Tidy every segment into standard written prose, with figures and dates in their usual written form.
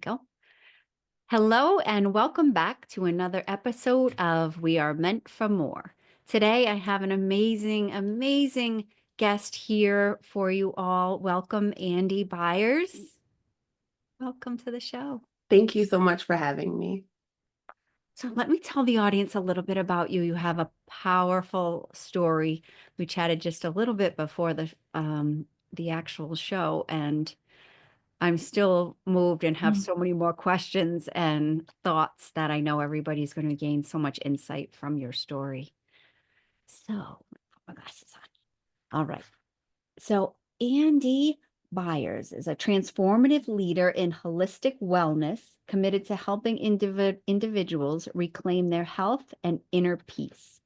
go. Hello, and welcome back to another episode of We Are Meant for More. Today, I have an amazing guest here for you all. Welcome, Andi Byers. Welcome to the show. Thank you so much for having me. So let me tell the audience a little bit about you. You have a powerful story. We chatted just a little bit before the actual show, and I'm still moved and have so many more questions and thoughts that I know everybody's going to gain so much insight from your story. So, put my glasses on. All right. So, Andi Byers is a transformative leader in holistic wellness, committed to helping individuals reclaim their health and inner peace.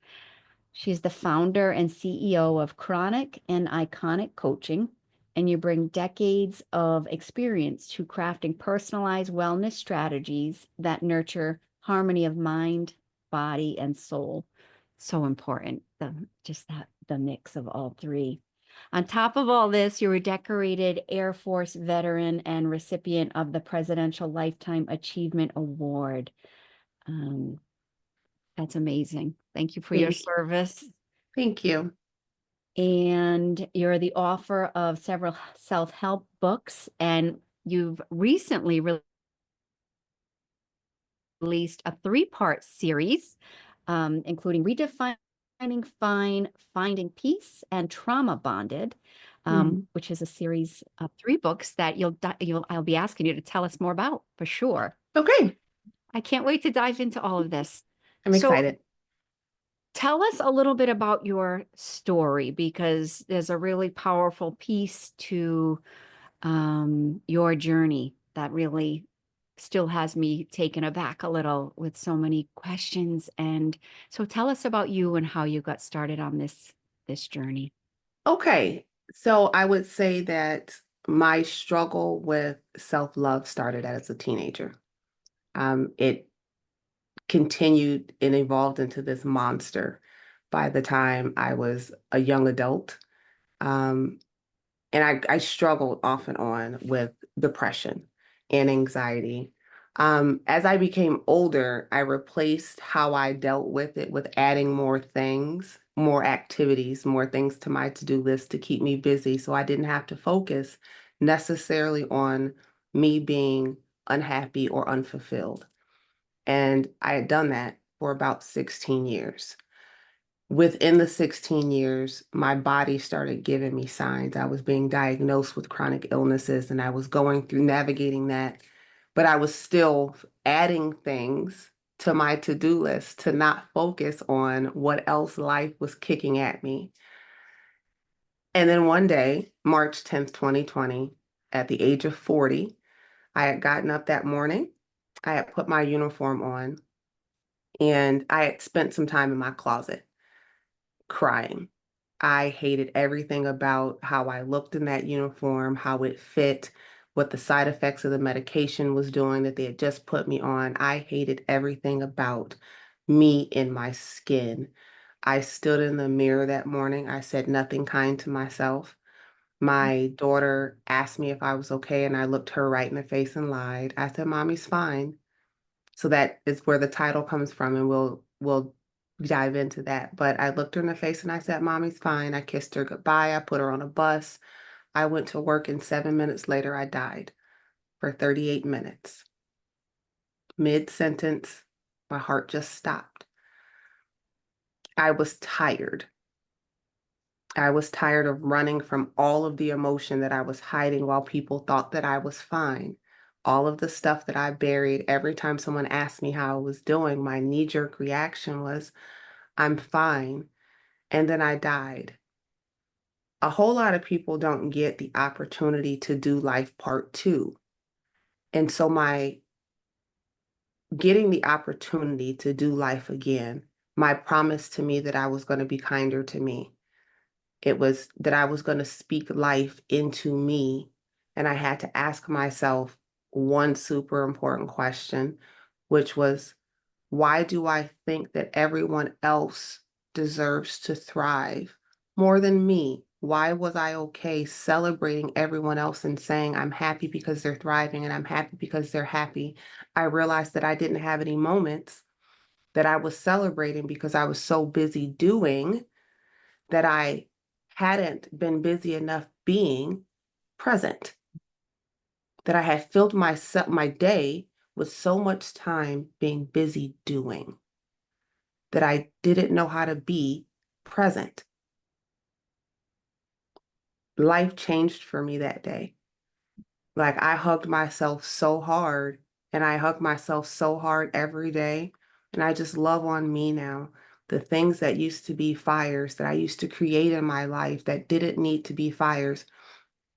She's the founder and CEO of Chronic and Iconic Coaching, and you bring decades of experience to crafting personalized wellness strategies that nurture harmony of mind, body, and soul. So important, the mix of all three. On top of all this, you're a decorated Air Force veteran and recipient of the Presidential Lifetime Achievement Award. That's amazing. Thank you for your service. Thank you. And you're the author of several self-help books, and you've recently released a 3-part series, including Redefining Fine, Finding Peace, and Trauma Bonded, which is a series of 3 books that I'll be asking you to tell us more about for sure. Okay. I can't wait to dive into all of this. I'm excited. Tell us a little bit about your story, because there's a really powerful piece to your journey that really still has me taken aback a little with so many questions. And so tell us about you and how you got started on this journey. Okay. So I would say that my struggle with self-love started as a teenager. It continued and evolved into this monster by the time I was a young adult. Um, and I struggled off and on with depression and anxiety. As I became older, I replaced how I dealt with it with adding more things, more activities, more things to my to-do list to keep me busy so I didn't have to focus necessarily on me being unhappy or unfulfilled. And I had done that for about 16 years. Within the 16 years, my body started giving me signs. I was being diagnosed with chronic illnesses and I was going through navigating that, but I was still adding things to my to-do list to not focus on what else life was kicking at me. And then one day, March 10th, 2020, at the age of 40, I had gotten up that morning, I had put my uniform on, and I had spent some time in my closet crying. I hated everything about how I looked in that uniform, how it fit, what the side effects of the medication was doing that they had just put me on. I hated everything about me in my skin. I stood in the mirror that morning. I said nothing kind to myself. My daughter asked me if I was okay, and I looked her right in the face and lied. I said, "Mommy's fine." So that is where the title comes from, and we'll dive into that. But I looked her in the face and I said, "Mommy's fine." I kissed her goodbye. I put her on a bus. I went to work, and 7 minutes later, I died for 38 minutes. Mid-sentence, my heart just stopped. I was tired. I was tired of running from all of the emotion that I was hiding while people thought that I was fine. All of the stuff that I buried, every time someone asked me how I was doing, my knee-jerk reaction was, "I'm fine." And then I died. A whole lot of people don't get the opportunity to do life part two. And so my getting the opportunity to do life again, my promise to me that I was going to be kinder to me. It was that I was going to speak life into me. And I had to ask myself one super important question, which was, why do I think that everyone else deserves to thrive more than me? why was I okay celebrating everyone else and saying I'm happy because they're thriving and I'm happy because they're happy? I realized that I didn't have any moments that I was celebrating because I was so busy doing that I hadn't been busy enough being present, that I had filled my day with so much time being busy doing that I didn't know how to be present. Life changed for me that day. Like I hugged myself so hard and I hug myself so hard every day. And I just love on me now. The things that used to be fires that I used to create in my life that didn't need to be fires,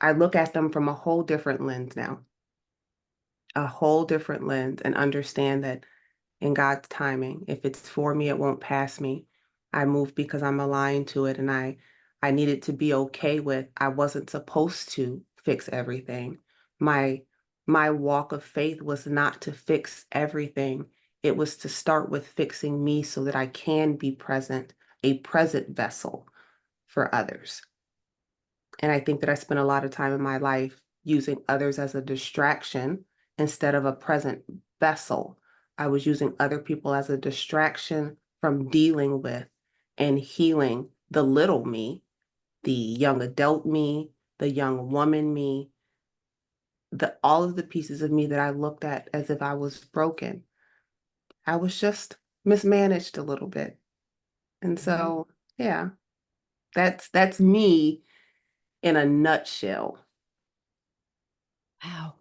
I look at them from a whole different lens now, a whole different lens, and understand that in God's timing, if it's for me, it won't pass me. I move because I'm aligned to it, and I needed to be okay with I wasn't supposed to fix everything. My my walk of faith was not to fix everything. It was to start with fixing me so that I can be present, a present vessel for others. And I think that I spent a lot of time in my life using others as a distraction instead of a present vessel. I was using other people as a distraction from dealing with and healing the little me, the young adult me, the young woman me, the all of the pieces of me that I looked at as if I was broken. I was just mismanaged a little bit. And Mhm. so, yeah, that's me in a nutshell. Wow.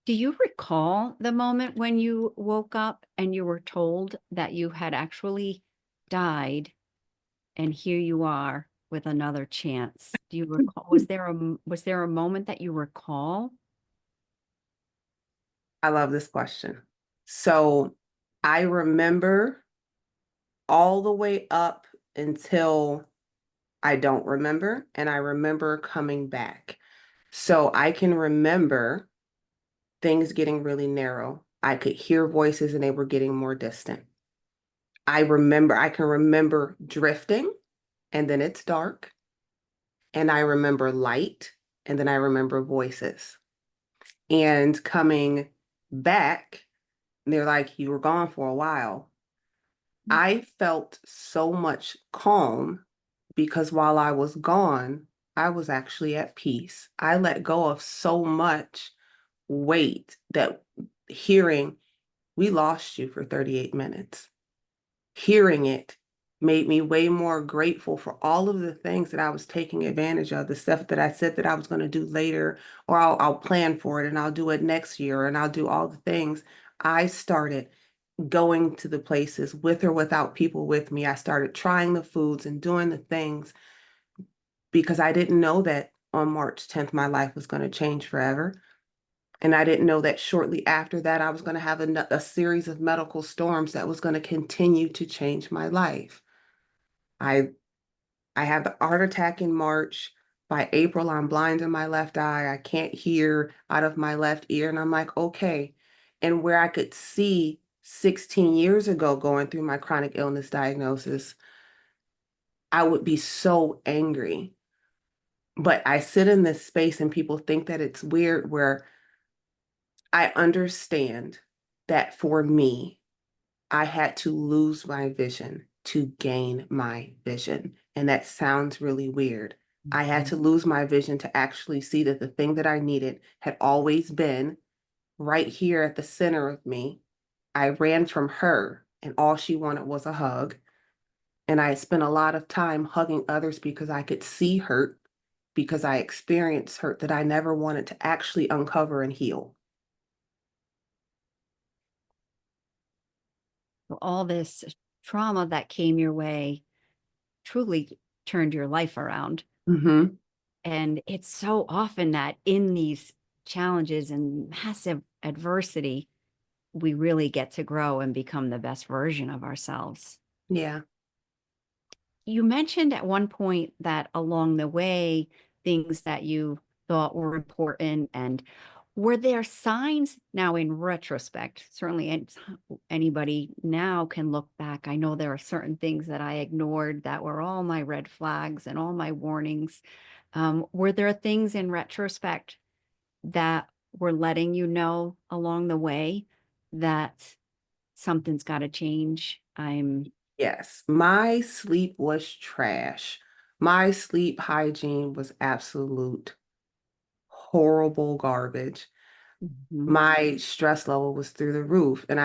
Do you recall the moment when you woke up and you were told that you had actually died and here you are with another chance? Do you recall, was there a moment that you recall? I love this question. So I remember all the way up until I don't remember, and I remember coming back. So I can remember things getting really narrow. I could hear voices and they were getting more distant. I can remember drifting and then it's dark. And I remember light and then I remember voices. And coming back, they're like, you were gone for a while. I felt so much calm because while I was gone, I was actually at peace. I let go of so much weight that hearing, we lost you for 38 minutes. Hearing it made me way more grateful for all of the things that I was taking advantage of, the stuff that I said that I was going to do later, or I'll plan for it and I'll do it next year and I'll do all the things. I started going to the places with or without people with me. I started trying the foods and doing the things because I didn't know that on March 10th, my life was going to change forever. And I didn't know that shortly after that, I was going to have a series of medical storms that was going to continue to change my life. I I had the heart attack in March. By April, I'm blind in my left eye. I can't hear out of my left ear. And I'm like, okay. And where I could see 16 years ago going through my chronic illness diagnosis, I would be so angry. But I sit in this space and people think that it's weird where I understand that for me, I had to lose my vision to gain my vision. And that sounds really weird. I had Mhm. to lose my vision to actually see that the thing that I needed had always been right here at the center of me. I ran from her, and all she wanted was a hug. And I spent a lot of time hugging others because I could see hurt, because I experienced hurt that I never wanted to actually uncover and heal. All this trauma that came your way truly turned your life around. Hmm. And it's so often that in these challenges and massive adversity, we really get to grow and become the best version of ourselves. Yeah. You mentioned at one point that along the way, things that you thought were important and Were there signs now in retrospect? Certainly, anybody now can look back. I know there are certain things that I ignored that were all my red flags and all my warnings. Were there things in retrospect that were letting you know along the way that something's got to change? Yes, my sleep was trash. My sleep hygiene was absolute horrible garbage. Mhm. My stress level was through the roof, and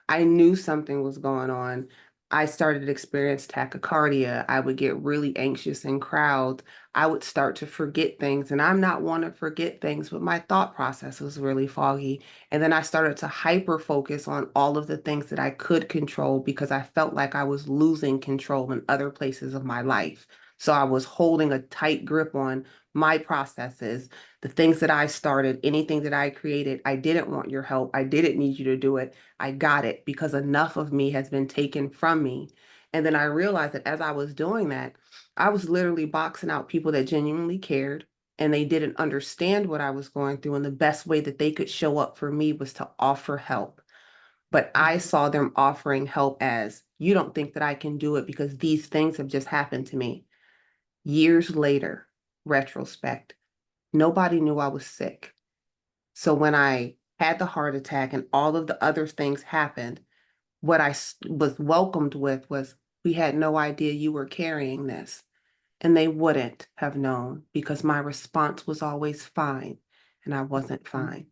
I knew something was going on. I started to experience tachycardia. I would get really anxious in crowds. I would start to forget things, and I'm not one to forget things, but my thought process was really foggy. And then I started to hyper focus on all of the things that I could control because I felt like I was losing control in other places of my life. So I was holding a tight grip on my processes, the things that I started, anything that I created. I didn't want your help. I didn't need you to do it. I got it because enough of me has been taken from me. And then I realized that as I was doing that, I was literally boxing out people that genuinely cared and they didn't understand what I was going through. And the best way that they could show up for me was to offer help. But I saw them offering help as, you don't think that I can do it because these things have just happened to me. Years later, retrospect, nobody knew I was sick. So when I had the heart attack and all of the other things happened, what was welcomed with was, we had no idea you were carrying this. And they wouldn't have known because my response was always fine, and I wasn't fine.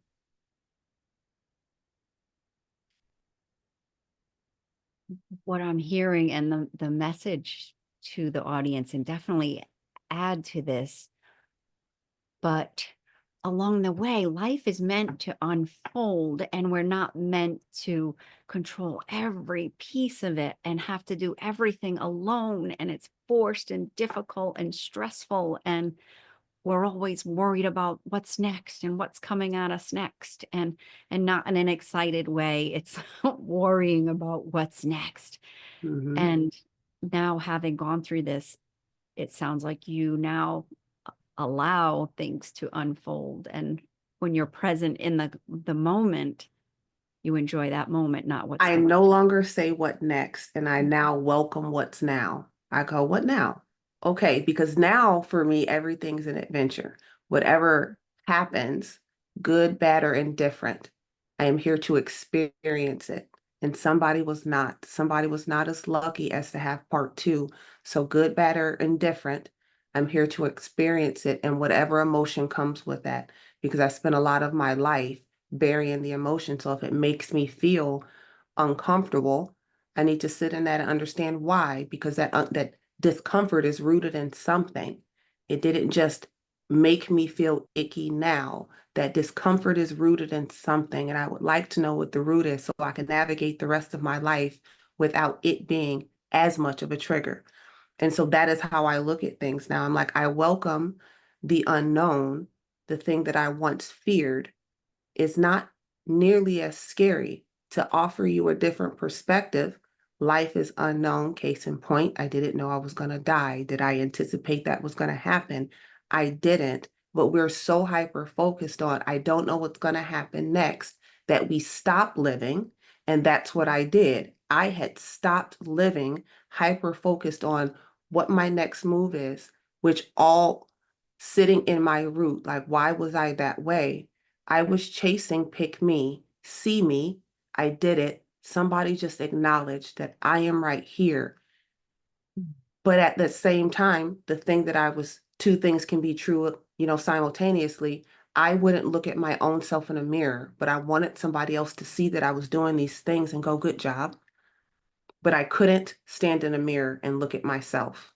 What I'm hearing and the message to the audience, and definitely add to this, but along the way, life is meant to unfold, and we're not meant to control every piece of it and have to do everything alone. And it's forced and difficult and stressful. And we're always worried about what's next and what's coming at us next. And not in an excited way. It's worrying about what's next. Mhm. And now, having gone through this, it sounds like you now allow things to unfold. And when you're present in the moment, you enjoy that moment, not what's I next. no longer say what next, and I now welcome what's now. I go, what now? Okay, because now for me, everything's an adventure. Whatever happens, good, bad, or indifferent, I am here to experience it. And somebody was not as lucky as to have part two. So good, bad, or indifferent, I'm here to experience it and whatever emotion comes with that, because I spent a lot of my life burying the emotion. So if it makes me feel uncomfortable, I need to sit in that and understand why, because that discomfort is rooted in something. It didn't just make me feel icky now. That discomfort is rooted in something, and I would like to know what the root is so I can navigate the rest of my life without it being as much of a trigger. And so that is how I look at things now. I'm like, I welcome the unknown, the thing that I once feared is not nearly as scary. To offer you a different perspective, life is unknown. Case in point, I didn't know I was going to die. Did I anticipate that was going to happen? I didn't. But we're so hyper focused on, I don't know what's going to happen next, that we stop living. And that's what I did. I had stopped living, hyper focused on what my next move is, which all sitting in my root. Like, why was I that way? I was chasing pick me, see me. I did it. Somebody just acknowledged that I am right here. But at the same time, the thing that I was, two things can be true, simultaneously. I wouldn't look at my own self in a mirror, but I wanted somebody else to see that I was doing these things and go, good job. But I couldn't stand in a mirror and look at myself.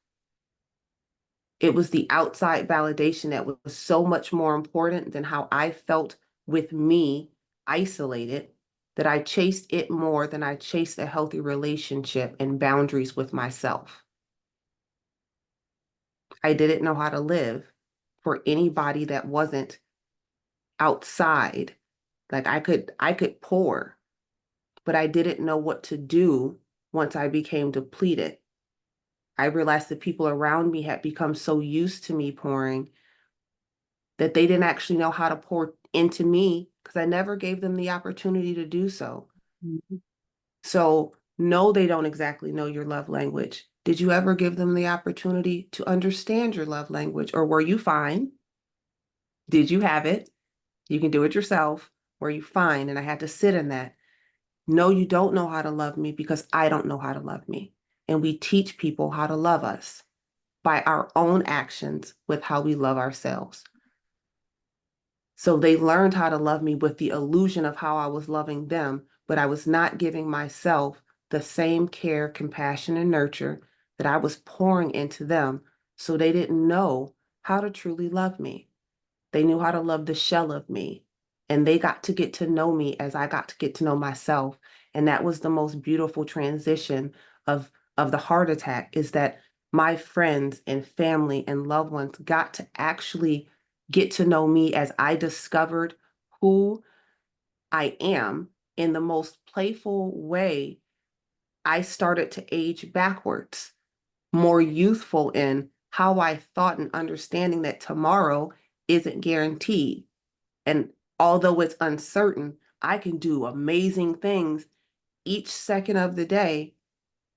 It was the outside validation that was so much more important than how I felt with me isolated, that I chased it more than I chased a healthy relationship and boundaries with myself. I didn't know how to live for anybody that wasn't outside. Like I could pour, but I didn't know what to do once I became depleted. I realized that people around me had become so used to me pouring that they didn't actually know how to pour into me because I never gave them the opportunity to do so. Mhm. So, no, they don't exactly know your love language. Did you ever give them the opportunity to understand your love language? Or were you fine? Did you have it? You can do it yourself. Were you fine? And I had to sit in that. No, you don't know how to love me because I don't know how to love me. And we teach people how to love us by our own actions with how we love ourselves. So they learned how to love me with the illusion of how I was loving them, but I was not giving myself the same care, compassion, and nurture that I was pouring into them. So they didn't know how to truly love me. They knew how to love the shell of me. And they got to get to know me as I got to get to know myself. And that was the most beautiful transition of the heart attack, is that my friends and family and loved ones got to actually get to know me as I discovered who I am in the most playful way. I started to age backwards, more youthful in how I thought and understanding that tomorrow isn't guaranteed. And although it's uncertain, I can do amazing things each second of the day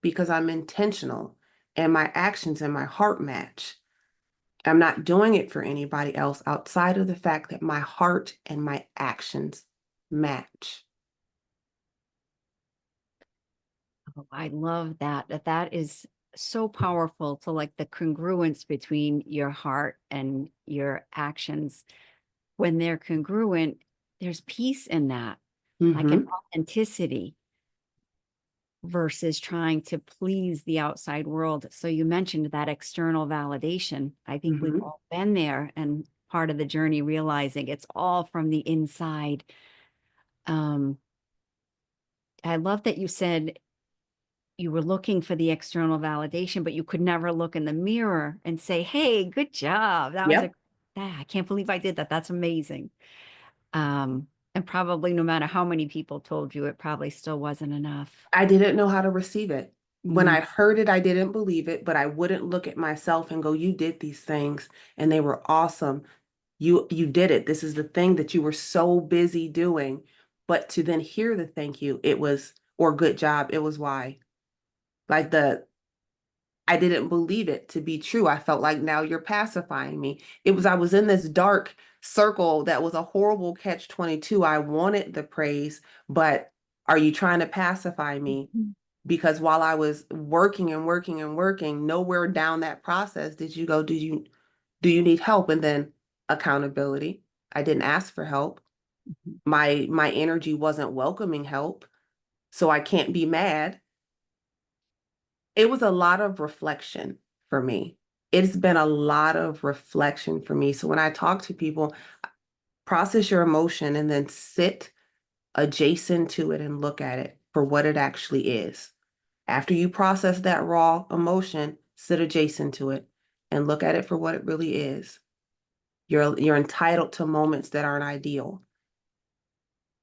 because I'm intentional and my actions and my heart match. I'm not doing it for anybody else outside of the fact that my heart and my actions match. Oh, I love that. That is so powerful to like the congruence between your heart and your actions. When they're congruent, there's peace in that, like an Mm-hmm. authenticity versus trying to please the outside world. So you mentioned that external validation. I think we've Mm-hmm. all been there and part of the journey realizing it's all from the inside. Um, I love that you said you were looking for the external validation, but you could never look in the mirror and say, "Hey, good job. That was a, Yep. I can't believe I did that. That's amazing." And probably no matter how many people told you, it probably still wasn't enough. I didn't know how to receive it. When Mm, I heard it, I didn't believe it, but I wouldn't look at myself and go, you did these things and they were awesome. You did it. This is the thing that you were so busy doing. But to then hear the thank you, it was, or good job, it was why. Like I didn't believe it to be true. I felt like now you're pacifying me. I was in this dark circle that was a horrible catch 22. I wanted the praise, but are you trying to pacify me? mhm, Because while I was working and working and working, nowhere down that process did you go, do you need help? And then accountability. I didn't ask for help. mhm, My energy wasn't welcoming help, so I can't be mad. It was a lot of reflection for me. It's been a lot of reflection for me. So when I talk to people, process your emotion and then sit adjacent to it and look at it for what it actually is. After you process that raw emotion, sit adjacent to it and look at it for what it really is. You're entitled to moments that aren't ideal.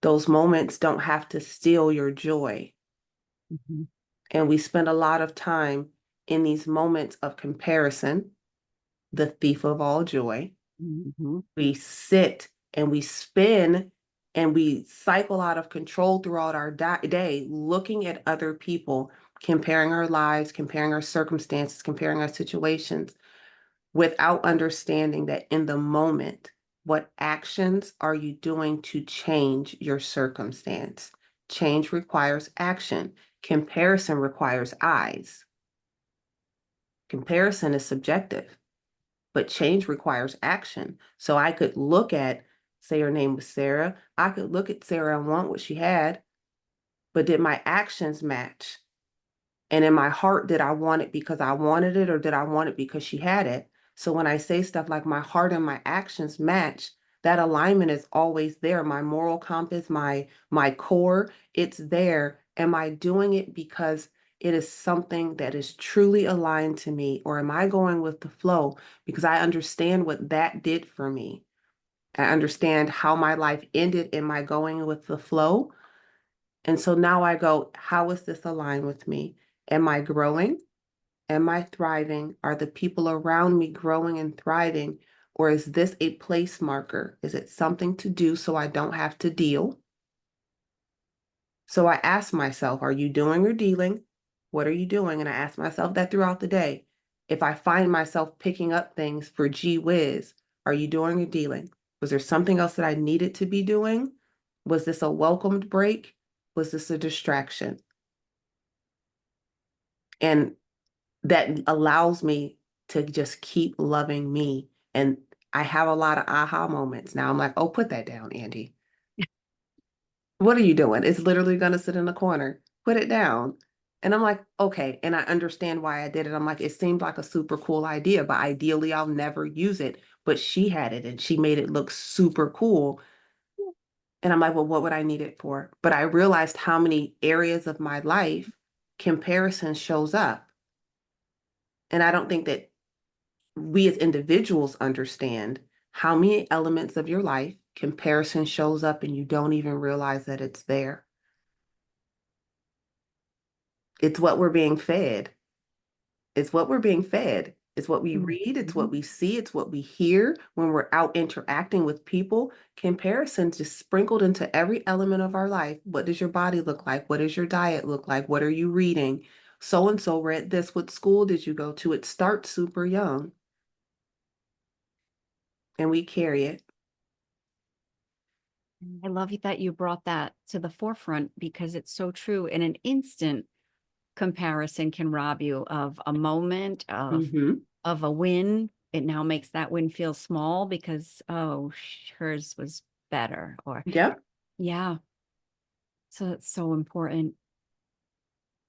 Those moments don't have to steal your joy. mhm, And we spend a lot of time in these moments of comparison, the thief of all joy. mhm, We sit and we spin and we cycle out of control throughout our day, looking at other people, comparing our lives, comparing our circumstances, comparing our situations, without understanding that in the moment, what actions are you doing to change your circumstance? Change requires action. Comparison requires eyes. Comparison is subjective, but change requires action. So I could look at, say her name was Sarah, I could look at Sarah and want what she had, but did my actions match? And in my heart, did I want it because I wanted it or did I want it because she had it? So when I say stuff like my heart and my actions match, that alignment is always there. My moral compass, my core, it's there. Am I doing it because it is something that is truly aligned to me, or am I going with the flow because I understand what that did for me? I understand how my life ended. Am I going with the flow? And so now I go, how is this aligned with me? Am I growing? Am I thriving? Are the people around me growing and thriving? Or is this a place marker? Is it something to do so I don't have to deal? So I ask myself, are you doing or dealing? What are you doing? And I ask myself that throughout the day. If I find myself picking up things for gee whiz, are you doing or dealing? Was there something else that I needed to be doing? Was this a welcomed break? Was this a distraction? And that allows me to just keep loving me. And I have a lot of aha moments. Now I'm like, oh, put that down, Andi. What are you doing? It's literally going to sit in the corner. Put it down. And I'm like, okay. And I understand why I did it. I'm like, it seemed like a super cool idea, but ideally I'll never use it. But she had it and she made it look super cool. And I'm like, well, what would I need it for? But I realized how many areas of my life comparison shows up. And I don't think that we as individuals understand how many elements of your life comparison shows up and you don't even realize that it's there. It's what we're being fed. It's what we're being fed. It's what we read, it's Mhm. what we see, it's what we hear when we're out interacting with people. Comparison just sprinkled into every element of our life. What does your body look like? What does your diet look like? What are you reading? So and so read this. What school did you go to? It starts super young and we carry it. I love that you brought that to the forefront because it's so true. In an instant, comparison can rob you of a moment Mm-hmm. of a win. It now makes that win feel small because oh, hers was better. Or Yep. yeah, so that's so important.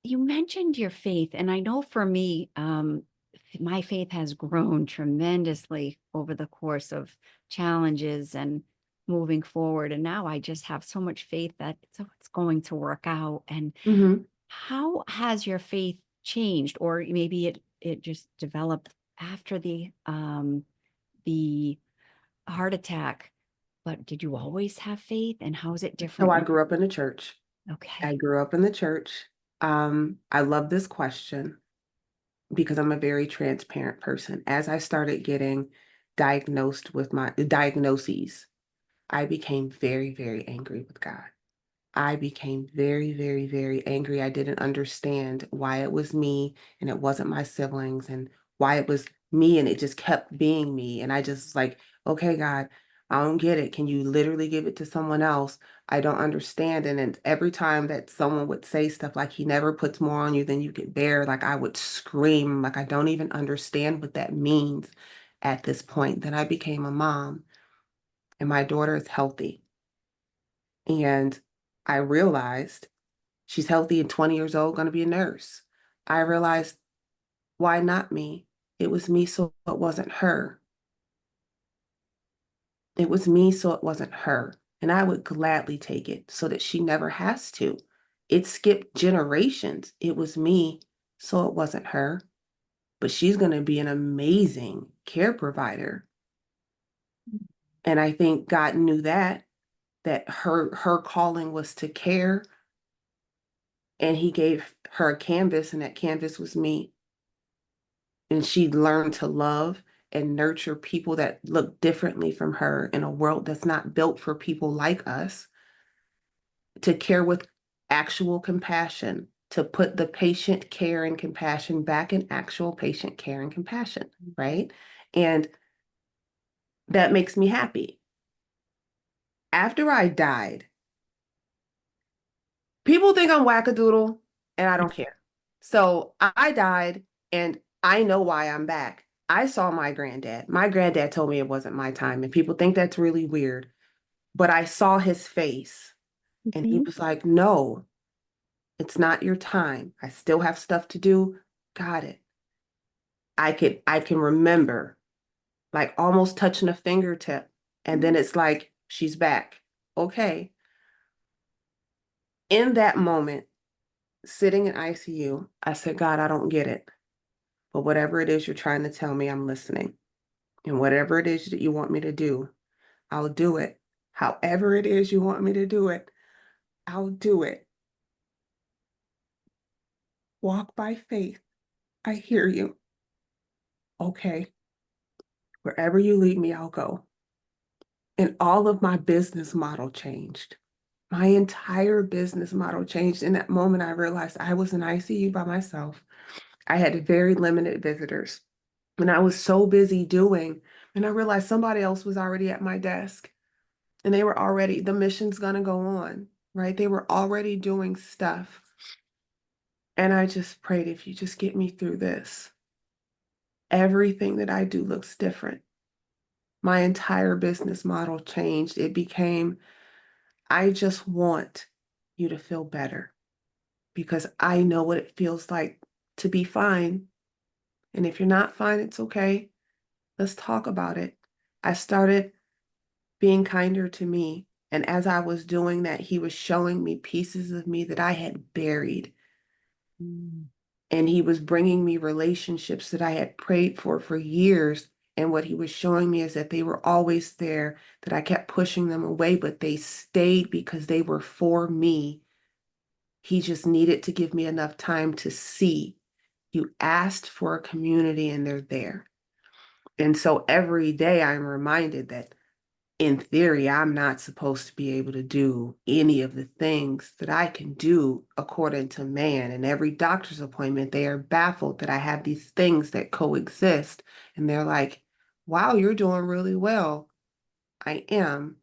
You mentioned your faith, and I know for me, my faith has grown tremendously over the course of challenges and moving forward. And now I just have so much faith that it's going to work out. And Mm-hmm. how has your faith changed, or maybe it just developed after the heart attack? But did you always have faith, and how is it So different I now? grew up in the church. I Okay. grew up in the church. I love this question because I'm a very transparent person. As I started getting diagnosed with my diagnoses, I became very, very angry with God. I became very, very, very angry. I didn't understand why it was me and it wasn't my siblings and why it was me and it just kept being me. And I just was like, okay, God, I don't get it. Can you literally give it to someone else? I don't understand. And then every time that someone would say stuff like, he never puts more on you than you could bear, like I would scream, like I don't even understand what that means at this point. Then I became a mom and my daughter is healthy. And I realized she's healthy and 20 years old, going to be a nurse. I realized, why not me? It was me, so it wasn't her. It was me, so it wasn't her. And I would gladly take it so that she never has to. It skipped generations. It was me, so it wasn't her. But she's going to be an amazing care provider. And I think God knew that her calling was to care. And he gave her a canvas, and that canvas was me. And she learned to love and nurture people that look differently from her in a world that's not built for people like us, to care with actual compassion, to put the patient care and compassion back in actual patient care and compassion, right? And that makes me happy. After I died, people think I'm wackadoodle and I don't care. So I died and I know why I'm back. I saw my granddad. My granddad told me it wasn't my time, and people think that's really weird. But I saw his face and he Mhm. was like, no, it's not your time. I still have stuff to do. Got it. I can remember like almost touching a fingertip. And then it's like, she's back. Okay. In that moment, sitting in ICU, I said, God, I don't get it. But whatever it is you're trying to tell me, I'm listening. And whatever it is that you want me to do, I'll do it. However it is you want me to do it, I'll do it. Walk by faith. I hear you. Okay. Wherever you lead me, I'll go. And all of my business model changed. My entire business model changed. In that moment, I realized I was in ICU by myself. I had very limited visitors. And I was so busy doing, and I realized somebody else was already at my desk. And they were already, the mission's gonna go on, right? They were already doing stuff. And I just prayed, if you just get me through this, everything that I do looks different. My entire business model changed. It became, I just want you to feel better because I know what it feels like to be fine. And if you're not fine, it's okay. Let's talk about it. I started being kinder to me. And as I was doing that, he was showing me pieces of me that I had buried. Mm. And he was bringing me relationships that I had prayed for years. And what he was showing me is that they were always there, that I kept pushing them away, but they stayed because they were for me. He just needed to give me enough time to see. You asked for a community and they're there. And so every day I'm reminded that in theory, I'm not supposed to be able to do any of the things that I can do according to man. And every doctor's appointment, they are baffled that I have these things that coexist. And they're like, wow, you're doing really well. I am.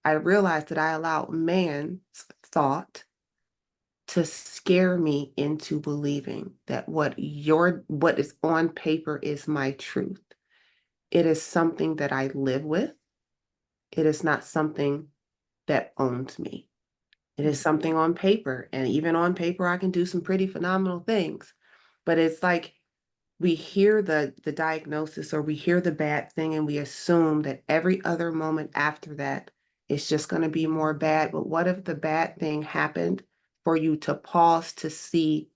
I realized that I allowed man's thought to scare me into believing that what is on paper is my truth. It is something that I live with. It is not something that owns me. It is something on paper. And even on paper, I can do some pretty phenomenal things. But it's like we hear the diagnosis or we hear the bad thing and we assume that every other moment after that is just going to be more bad. But what if the bad thing happened for you to pause to see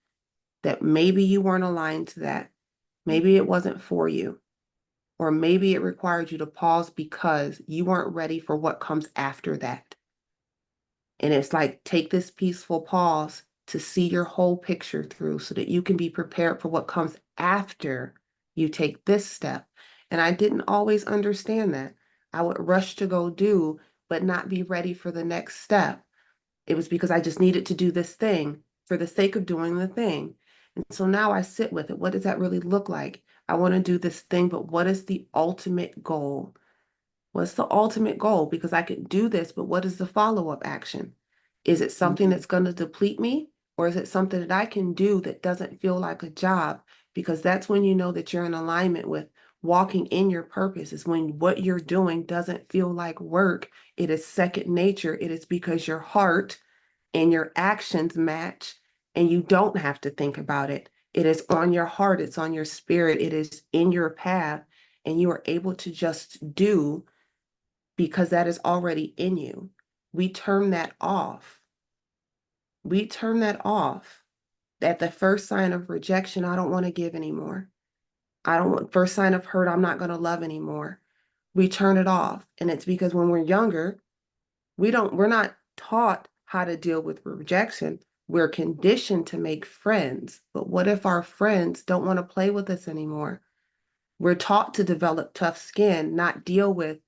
that maybe you weren't aligned to that? Maybe it wasn't for you. Or maybe it required you to pause because you weren't ready for what comes after that. And it's like, take this peaceful pause to see your whole picture through so that you can be prepared for what comes after you take this step. And I didn't always understand that. I would rush to go do, but not be ready for the next step. It was because I just needed to do this thing for the sake of doing the thing. And so now I sit with it. What does that really look like? I want to do this thing, but what is the ultimate goal? What's the ultimate goal? Because I could do this, but what is the follow-up action? Is it something that's going to deplete me? Or is it something that I can do that doesn't feel like a job? Because that's when you know that you're in alignment with walking in your purpose, is when what you're doing doesn't feel like work. It is second nature. It is because your heart and your actions match and you don't have to think about it. It is on your heart, it's on your spirit, it is in your path, and you are able to just do because that is already in you. We turn that off. We turn that off. At the first sign of rejection, I don't want to give anymore. I don't want, first sign of hurt, I'm not going to love anymore. We turn it off. And it's because when we're younger, we're not taught how to deal with rejection. We're conditioned to make friends. But what if our friends don't want to play with us anymore? We're taught to develop tough skin, not deal with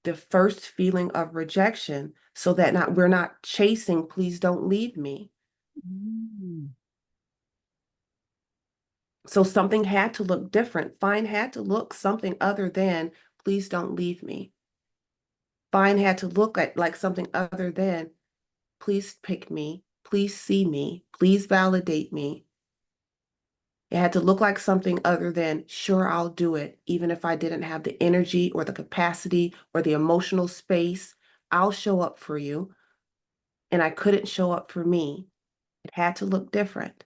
the first feeling of rejection so that not we're not chasing, please don't leave me. Mm. So something had to look different. Fine had to look something other than please don't leave me. Fine had to look like something other than please pick me, please see me, please validate me. It had to look like something other than, sure, I'll do it, even if I didn't have the energy or the capacity or the emotional space. I'll show up for you. And I couldn't show up for me. It had to look different.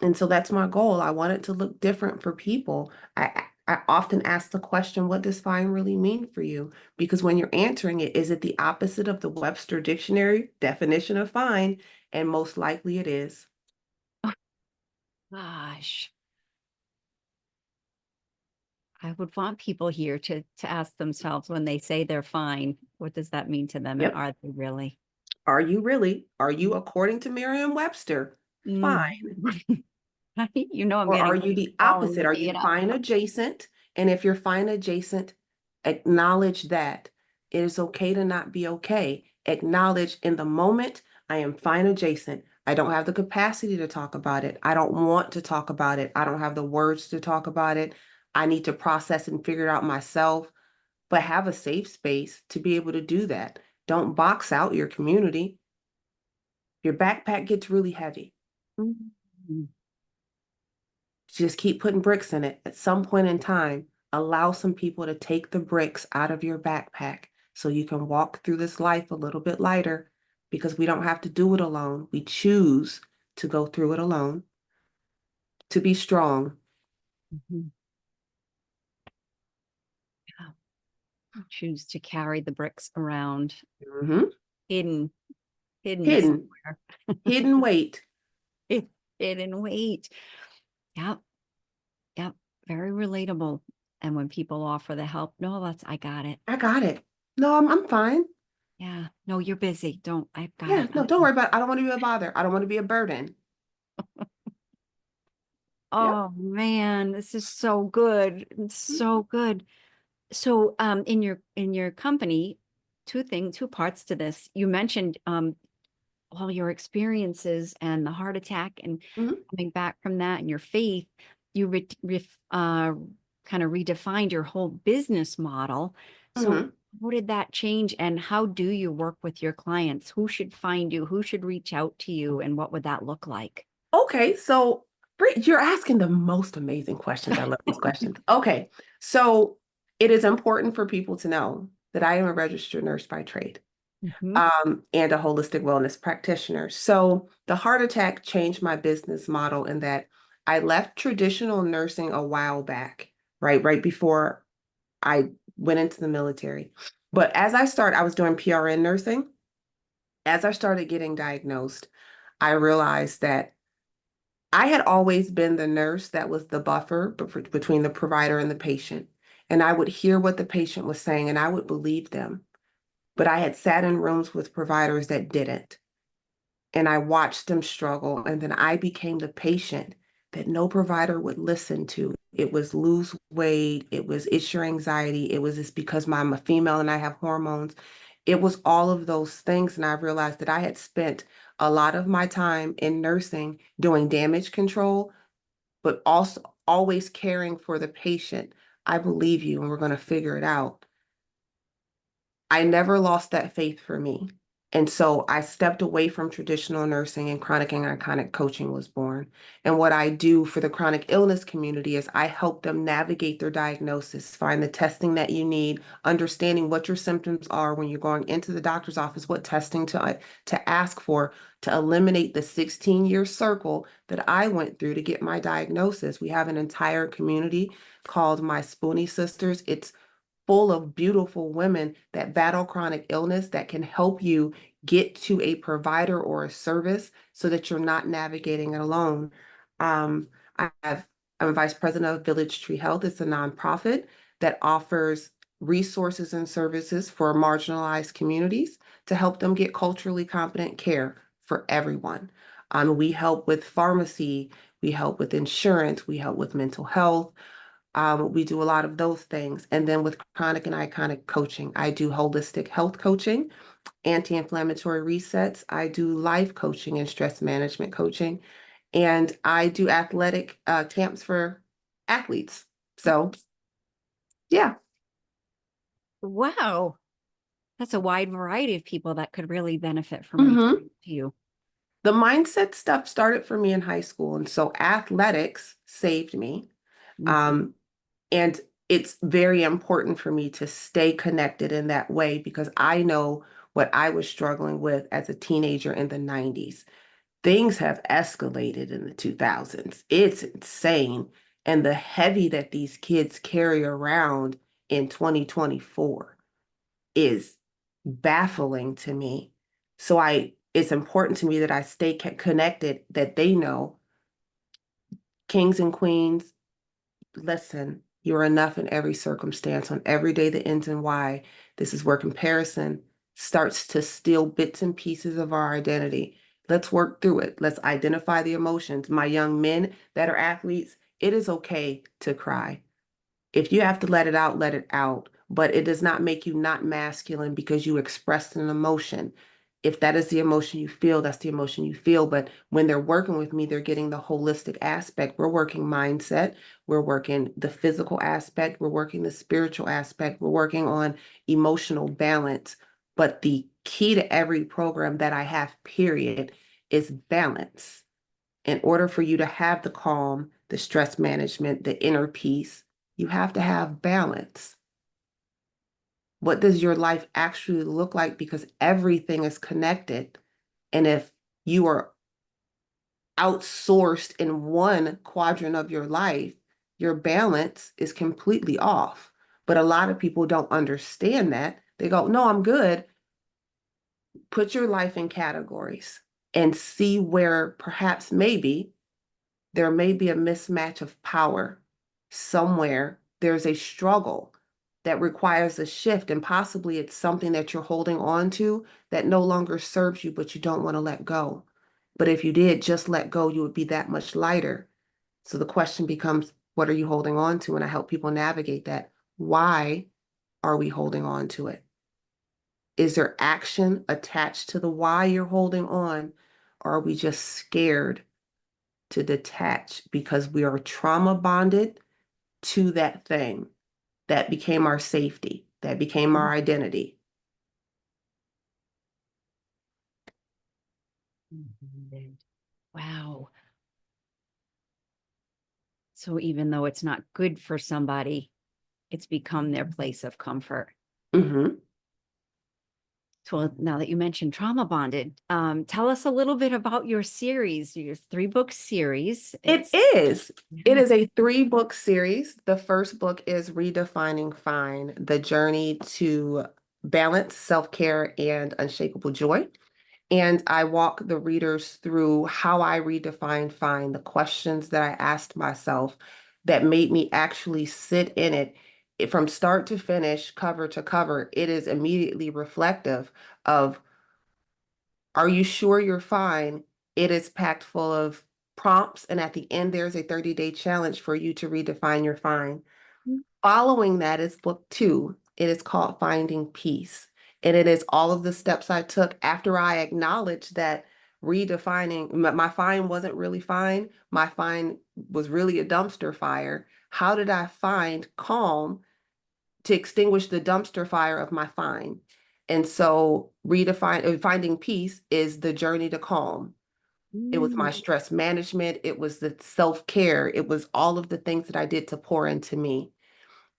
And so that's my goal. I want it to look different for people. I often ask the question, what does fine really mean for you? Because when you're answering it, is it the opposite of the Webster Dictionary definition of fine? And most likely it is. Oh, gosh. I would want people here to ask themselves when they say they're fine, what does that mean to them? And Yep. are they really? Are you really? Are you, according to Merriam-Webster, Mm. fine? Right? You know I'm Or are getting you the falling opposite? to Are be you it up. fine adjacent? And if you're fine adjacent, acknowledge that it is okay to not be okay. Acknowledge in the moment, I am fine adjacent. I don't have the capacity to talk about it. I don't want to talk about it. I don't have the words to talk about it. I need to process and figure it out myself, but have a safe space to be able to do that. Don't box out your community. Your backpack gets really heavy. Mhm. Just keep putting bricks in it. At some point in time, allow some people to take the bricks out of your backpack so you can walk through this life a little bit lighter because we don't have to do it alone. We choose to go through it alone, to be strong. Mhm. Yeah. Choose to carry the bricks around Mhm. hidden, hidden Hidden, somewhere. hidden weight. Hidden weight. Yep. Yep. Very relatable. And when people offer the help, no, I got it. I got it. No, I'm fine. Yeah. No, you're busy. Don't, I've got Yeah, it. no, don't worry about it. I don't want to be a bother. I don't want to be a burden. Yep. Oh man, this is so good. It's so good. So in your company, two parts to this. You mentioned all your experiences and the heart attack and Mhm. coming back from that and your faith. You kind of redefined your whole business model. So Mhm. how did that change and how do you work with your clients? Who should find you? Who should reach out to you? And what would that look like? Okay, so you're asking the most amazing questions. I love these questions. Okay, so it is important for people to know that I am a registered nurse by trade, Mhm. and a holistic wellness practitioner. So the heart attack changed my business model in that I left traditional nursing a while back, right before I went into the military. But I was doing PRN nursing. As I started getting diagnosed, I realized that I had always been the nurse that was the buffer between the provider and the patient. And I would hear what the patient was saying and I would believe them. But I had sat in rooms with providers that didn't. And I watched them struggle. And then I became the patient that no provider would listen to. It was lose weight. It was it's your anxiety. It was just because I'm a female and I have hormones. It was all of those things. And I realized that I had spent a lot of my time in nursing doing damage control, but also always caring for the patient. I believe you and we're going to figure it out. I never lost that faith for me. And so I stepped away from traditional nursing and chronic and iconic coaching was born. And what I do for the chronic illness community is I help them navigate their diagnosis, find the testing that you need, understanding what your symptoms are when you're going into the doctor's office, what testing to ask for to eliminate the 16-year circle that I went through to get my diagnosis. We have an entire community called My Spoonie Sisters. It's full of beautiful women that battle chronic illness that can help you get to a provider or a service so that you're not navigating it alone. Um, I have, I'm vice president of Village Tree Health. It's a nonprofit that offers resources and services for marginalized communities to help them get culturally competent care for everyone. We help with pharmacy, we help with insurance, we help with mental health. We do a lot of those things. And then with chronic and iconic coaching, I do holistic health coaching, anti-inflammatory resets. I do life coaching and stress management coaching. And I do athletic camps for athletes. So, yeah. Wow. That's a wide variety of people that could really benefit from reaching hmm out to you. The mindset stuff started for me in high school. And so athletics saved me. Mhm. Um, And it's very important for me to stay connected in that way because I know what I was struggling with as a teenager in the 90s. Things have escalated in the 2000s. It's insane. And the heavy that these kids carry around in 2024 is baffling to me. It's important to me that I stay connected, that they know kings and queens. Listen, you're enough in every circumstance on every day that ends in Y. This is where comparison starts to steal bits and pieces of our identity. Let's work through it. Let's identify the emotions. My young men that are athletes, it is okay to cry. If you have to let it out, let it out. But it does not make you not masculine because you expressed an emotion. If that is the emotion you feel, that's the emotion you feel. But when they're working with me, they're getting the holistic aspect. We're working mindset, we're working the physical aspect, we're working the spiritual aspect, we're working on emotional balance. But the key to every program that I have, period, is balance. In order for you to have the calm, the stress management, the inner peace, you have to have balance. What does your life actually look like? Because everything is connected. And if you are outsourced in one quadrant of your life, your balance is completely off. But a lot of people don't understand that. They go, no, I'm good. Put your life in categories and see where perhaps maybe there may be a mismatch of power somewhere. There's a struggle that requires a shift, and possibly it's something that you're holding on to that no longer serves you, but you don't want to let go. But if you did just let go, you would be that much lighter. So the question becomes, what are you holding on to? And I help people navigate that. Why are we holding on to it? Is there action attached to the why you're holding on? Or are we just scared to detach because we are trauma bonded to that thing that became our safety, that became our identity? Mhm. Wow. So even though it's not good for somebody, it's become their place of comfort. Mm-hmm. So now that you mentioned trauma bonded, tell us a little bit about your series, your 3-book series. It It's is. It yeah. is a 3-book series. The first book is Redefining Fine, The Journey to Balance, Self-Care, and Unshakable Joy. And I walk the readers through how I redefined fine, the questions that I asked myself that made me actually sit in it. From start to finish, cover to cover. It is immediately reflective of, are you sure you're fine? It is packed full of prompts, and at the end, there's a 30-day challenge for you to redefine your fine. Following that is book 2. It is called Finding Peace. And it is all of the steps I took after I acknowledged that redefining my fine wasn't really fine. My fine was really a dumpster fire. How did I find calm to extinguish the dumpster fire of my fine? And so finding peace is the journey to calm. It was my Mm. stress management. It was the self-care. It was all of the things that I did to pour into me.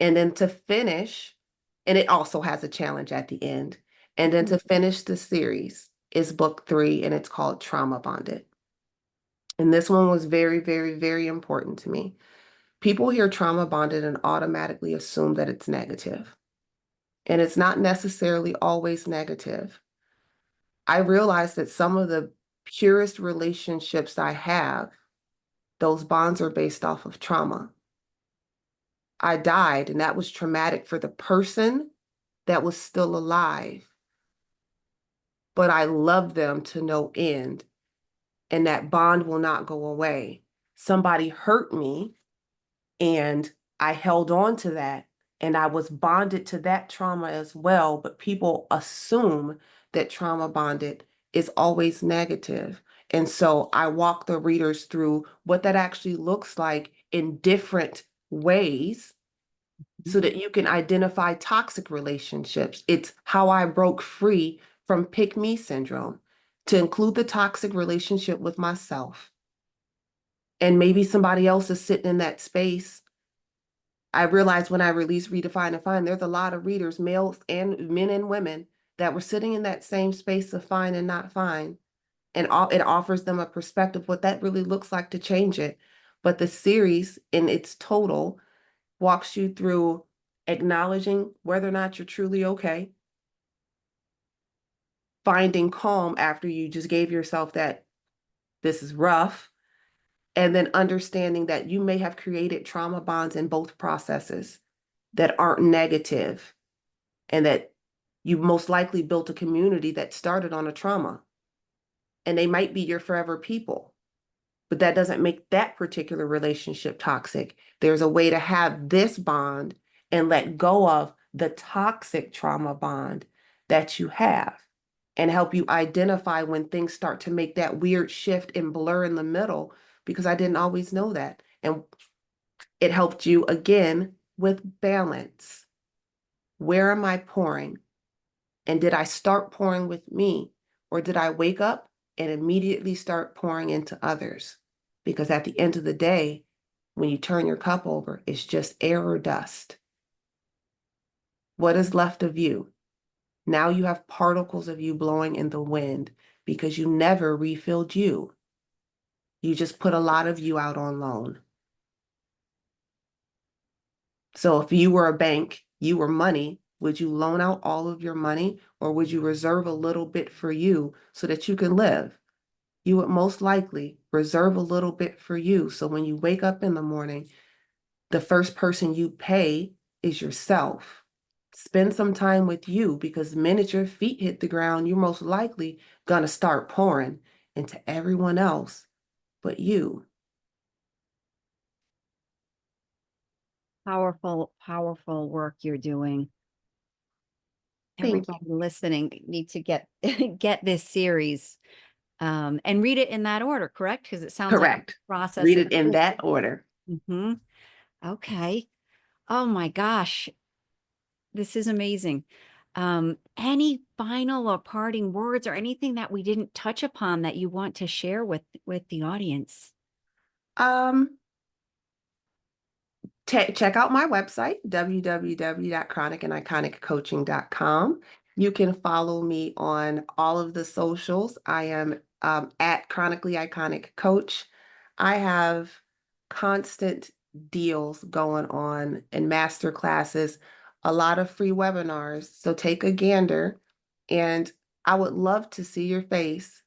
And then to finish, and it also has a challenge at the end. And then to finish the series is book 3, and it's called Trauma Bonded. And this one was very, very, very important to me. People hear trauma bonded and automatically assume that it's negative. And it's not necessarily always negative. I realized that some of the purest relationships I have, those bonds are based off of trauma. I died, and that was traumatic for the person that was still alive, but I love them to no end, and that bond will not go away. Somebody hurt me, and I held on to that, and I was bonded to that trauma as well, but people assume that trauma bonded is always negative. And so I walk the readers through what that actually looks like in different ways so that you can identify toxic relationships. It's how I broke free from pick me syndrome, to include the toxic relationship with myself. And maybe somebody else is sitting in that space. I realized when I released Redefine and Fine, there's a lot of readers, males and men and women, that were sitting in that same space of fine and not fine. And it offers them a perspective what that really looks like to change it. But the series in its total walks you through acknowledging whether or not you're truly okay, finding calm after you just gave yourself that this is rough, and then understanding that you may have created trauma bonds in both processes that aren't negative, and that you most likely built a community that started on a trauma. and they might be your forever people, but that doesn't make that particular relationship toxic. There's a way to have this bond and let go of the toxic trauma bond that you have and help you identify when things start to make that weird shift and blur in the middle because I didn't always know that. And it helped you again with balance. Where am I pouring? And did I start pouring with me? Or did I wake up and immediately start pouring into others? Because at the end of the day, when you turn your cup over, it's just air or dust. What is left of you? Now you have particles of you blowing in the wind because you never refilled you. You just put a lot of you out on loan. So if you were a bank, you were money, would you loan out all of your money or would you reserve a little bit for you so that you can live? You would most likely reserve a little bit for you. So when you wake up in the morning, the first person you pay is yourself. Spend some time with you because the minute your feet hit the ground, you're most likely going to start pouring into everyone else but you. Powerful, powerful work you're doing. Thank you. Everybody listening need to get get this series and read it in that order, correct? Because it sounds like Correct. process Read is. it in that order. Mm-hmm. Okay. Oh my gosh, this is amazing. Any final or parting words or anything that we didn't touch upon that you want to share with the audience? Um, check out my website, www.chronicandIconiccoaching.com. You can follow me on all of the socials. I am at Chronically Iconic Coach. I have constant deals going on and master classes, a lot of free webinars. So take a gander, and I would love to see your face.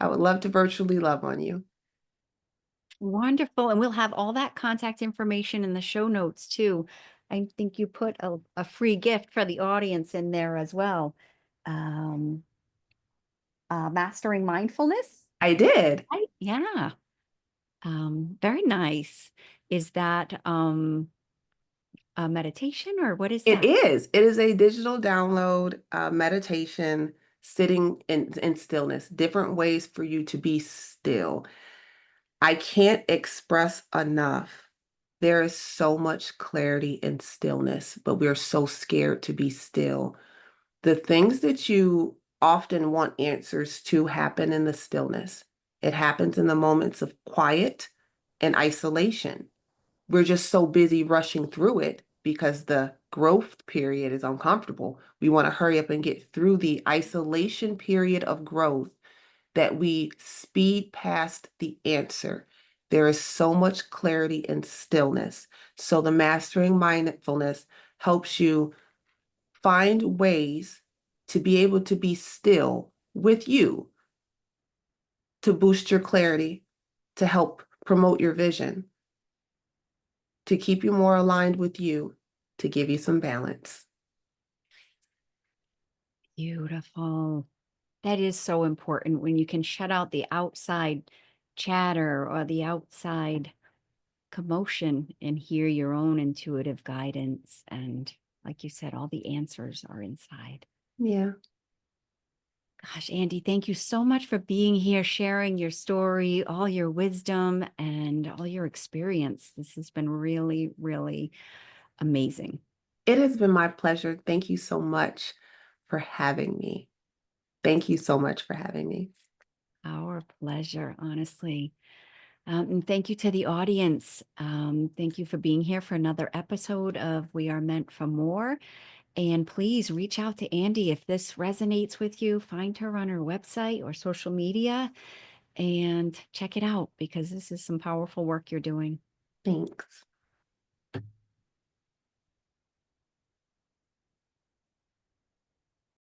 I would love to virtually love on you. Wonderful. And we'll have all that contact information in the show notes too. I think you put a free gift for the audience in there as well. Um, Mastering mindfulness. I did. Right? Yeah. Very nice. Is that a meditation or what is It that? is. It is a digital download, meditation, sitting in stillness, different ways for you to be still. I can't express enough. There is so much clarity in stillness, but we're so scared to be still. The things that you often want answers to happen in the stillness. It happens in the moments of quiet and isolation. We're just so busy rushing through it because the growth period is uncomfortable. We want to hurry up and get through the isolation period of growth that we speed past the answer. There is so much clarity in stillness. So the mastering mindfulness helps you find ways to be able to be still with you, to boost your clarity, to help promote your vision, to keep you more aligned with you, to give you some balance. Beautiful. That is so important when you can shut out the outside chatter or the outside commotion and hear your own intuitive guidance. And like you said, all the answers are inside. Yeah, Gosh, Andy, thank you so much for being here, sharing your story, all your wisdom, and all your experience. This has been really, really amazing. it has been my pleasure. Thank you so much for having me. Thank you so much for having me. Our pleasure, honestly. And thank you to the audience. Thank you for being here for another episode of We Are Meant for More. And please reach out to Andy if this resonates with you. Find her on her website or social media and check it out because this is some powerful work you're doing. Thanks.